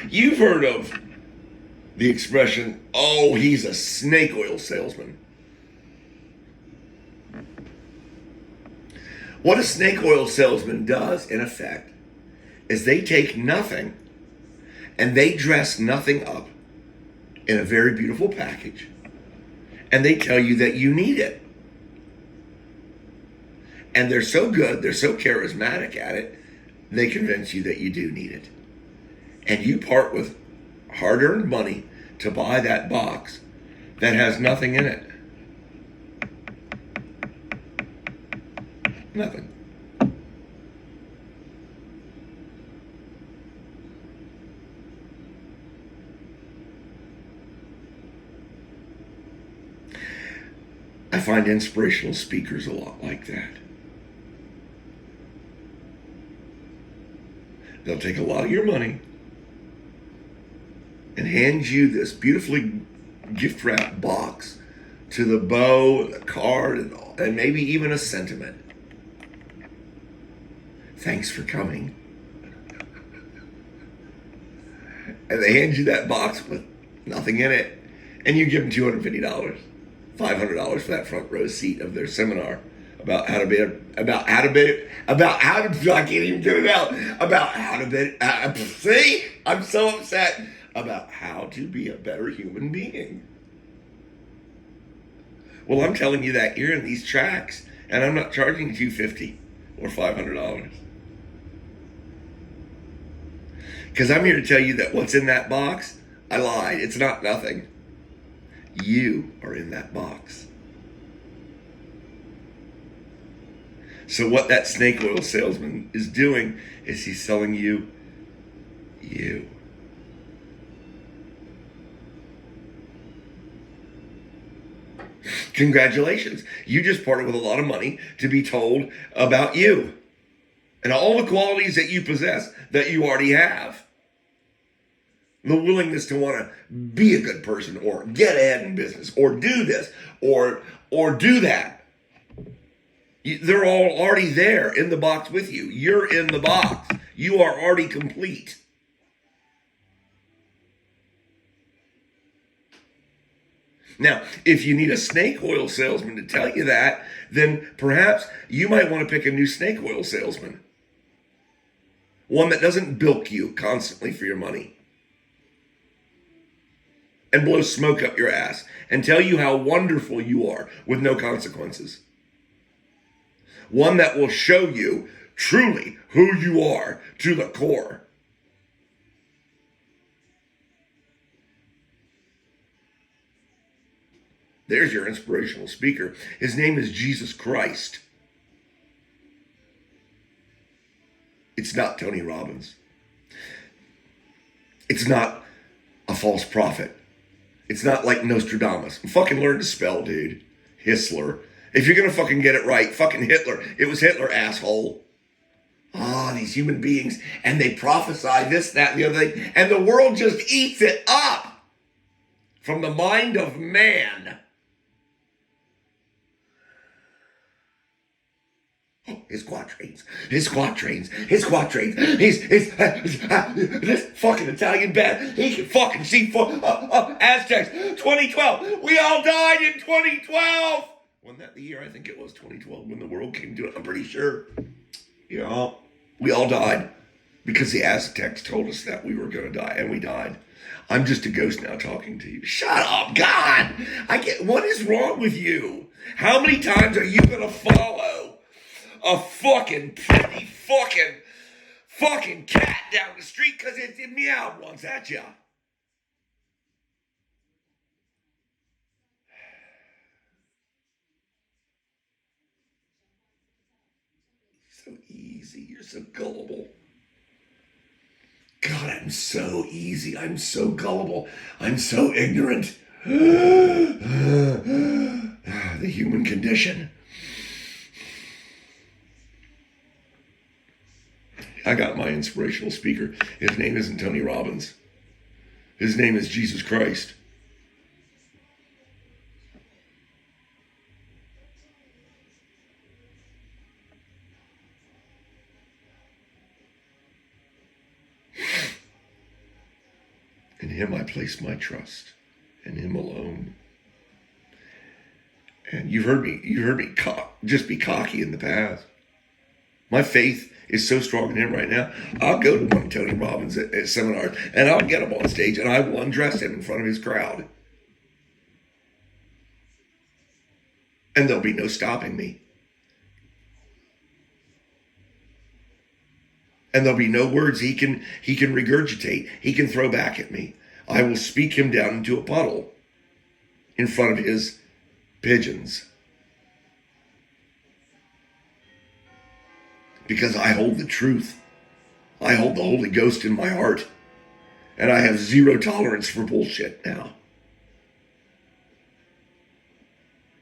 You've heard of the expression, oh, he's a snake oil salesman. What a snake oil salesman does, in effect, is they take nothing and they dress nothing up in a very beautiful package, and they tell you that you need it. And they're so good, they're so charismatic at it, they convince you that you do need it. And you part with hard-earned money to buy that box that has nothing in it. Nothing. I find inspirational speakers a lot like that. They'll take a lot of your money and hand you this beautifully gift wrapped box to the bow and the card and maybe even a sentiment. Thanks for coming. And they hand you that box with nothing in it, and you give them $250, $500 for that front row seat of their seminar about how to be, I can't even get it out, about how to be, see, I'm so upset, about how to be a better human being. Well, I'm telling you that you're in these tracks, and I'm not charging $250 or $500. Because I'm here to tell you that what's in that box, I lied. It's not nothing. You are in that box. So what that snake oil salesman is doing is he's selling you. Congratulations. You just parted with a lot of money to be told about you and all the qualities that you possess that you already have. The willingness to want to be a good person or get ahead in business or do this or do that. They're all already there in the box with you. You're in the box. You are already complete. Now, if you need a snake oil salesman to tell you that, then perhaps you might want to pick a new snake oil salesman. One that doesn't bilk you constantly for your money and blow smoke up your ass and tell you how wonderful you are with no consequences. One that will show you truly who you are to the core. There's your inspirational speaker. His name is Jesus Christ. It's not Tony Robbins. It's not a false prophet. It's not like Nostradamus. Fucking learn to spell, dude. Histler. If you're going to fucking get it right, fucking Hitler. It was Hitler, asshole. These human beings. And they prophesy this, that, and the other thing. And the world just eats it up. From the mind of man. His quatrains. This fucking Italian band. He can fucking see Aztecs. 2012. We all died in 2012. Wasn't that the year? I think it was 2012 when the world came to it. I'm pretty sure. Yeah, we all died because the Aztecs told us that we were going to die, and we died. I'm just a ghost now talking to you. Shut up, God. What is wrong with you? How many times are you going to follow a fucking pretty fucking cat down the street because it meowed once at you? So easy. You're so gullible. God, I'm so easy. I'm so gullible. I'm so ignorant. The human condition. I got my inspirational speaker. His name isn't Tony Robbins. His name is Jesus Christ. him I place my trust, in him alone. And you heard me just be cocky in the past. My faith is so strong in him right now. I'll go to one of Tony Robbins at seminars, and I'll get him on stage, and I will undress him in front of his crowd. And there'll be no stopping me. And there'll be no words he can regurgitate, he can throw back at me. I will speak him down into a puddle in front of his pigeons. Because I hold the truth. I hold the Holy Ghost in my heart. And I have zero tolerance for bullshit now.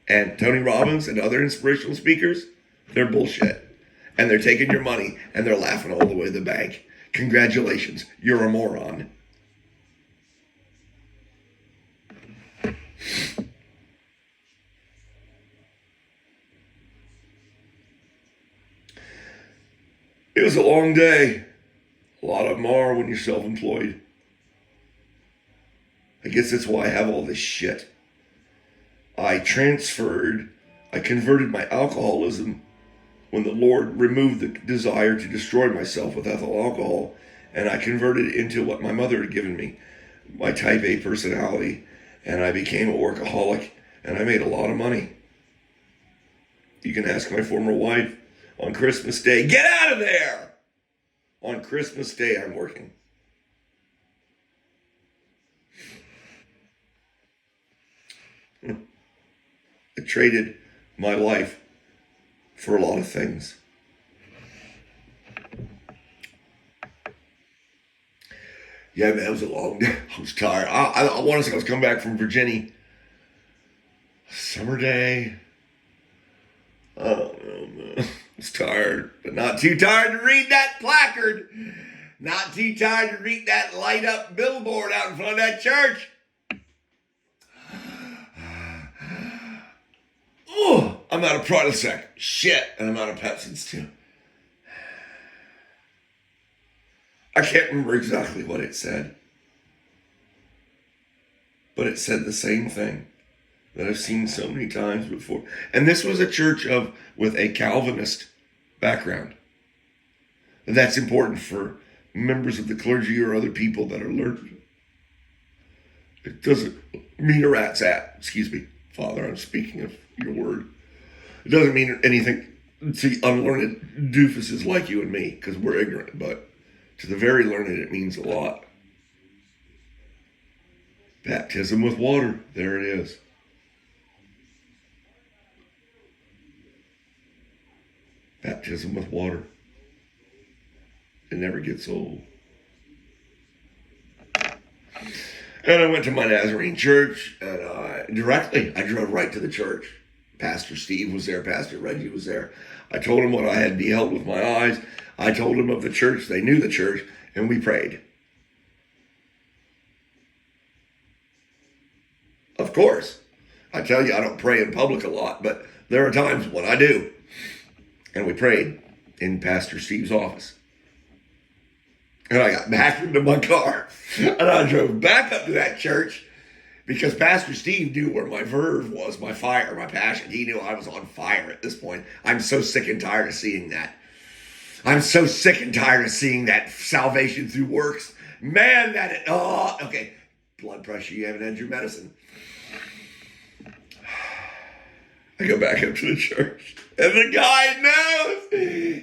And Tony Robbins and other inspirational speakers, they're bullshit. And they're taking your money and they're laughing all the way to the bank. Congratulations, you're a moron. It was a long day. A lot of them are when you're self-employed. I guess that's why I have all this shit. I converted my alcoholism when the Lord removed the desire to destroy myself with ethyl alcohol, and I converted it into what my mother had given me, my type A personality, and I became a workaholic, and I made a lot of money. You can ask my former wife. On Christmas Day, get out of there! On Christmas Day, I'm working. I traded my life for a lot of things. Yeah, man, it was a long day. I was tired. I want to say I was coming back from Virginia. Summer day. Oh, man. I was tired, but not too tired to read that placard. Not too tired to read that light up billboard out in front of that church. Oh, I'm out of Prodosec. Shit. And I'm out of Pepsids too. I can't remember exactly what it said. But it said the same thing that I've seen so many times before. And this was a church with a Calvinist background. And that's important for members of the clergy or other people that are learned. It doesn't mean a rat's ass. Excuse me, Father, I'm speaking of your word. It doesn't mean anything to unlearned doofuses like you and me, because we're ignorant, but to the very learned, it means a lot. Baptism with water, there it is. Baptism with water. It never gets old. And I went to my Nazarene church, and I drove right to the church. Pastor Steve was there, Pastor Reggie was there. I told him what I had beheld with my eyes. I told him of the church. They knew the church, and we prayed. Of course, I tell you, I don't pray in public a lot, but there are times when I do. And we prayed in Pastor Steve's office. And I got back into my car, and I drove back up to that church because Pastor Steve knew where my verve was, my fire, my passion. He knew I was on fire at this point. I'm so sick and tired of seeing that. I'm so sick and tired of seeing that salvation through works. Man, okay. Blood pressure, you haven't had your medicine. I go back up to the church, and the guy knows.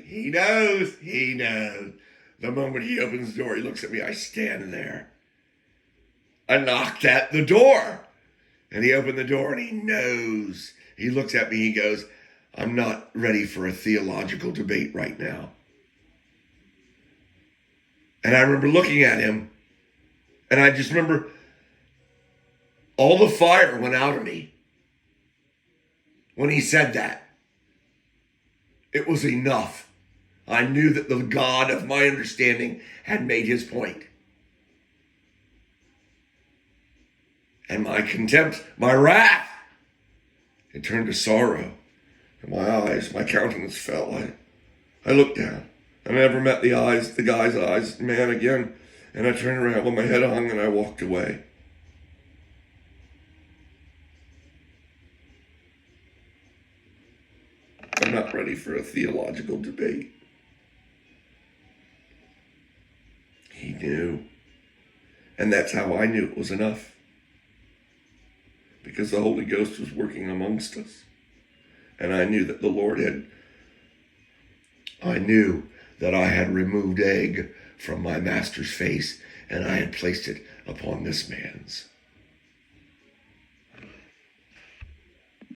He knows. The moment he opens the door, he looks at me. I stand there. I knocked at the door, and he opened the door, and he knows. He looks at me, he goes, I'm not ready for a theological debate right now. And I remember looking at him, and I just remember all the fire went out of me when he said that. It was enough. I knew that the God of my understanding had made his point. And my contempt, my wrath, it turned to sorrow. And my countenance fell. I looked down. I never met the guy's eyes, man, again. And I turned around with my head hung and I walked away. I'm not ready for a theological debate. He knew. And that's how I knew it was enough. Because the Holy Ghost was working amongst us. And I knew that the Lord I knew that I had removed egg from my master's face and I had placed it upon this man's.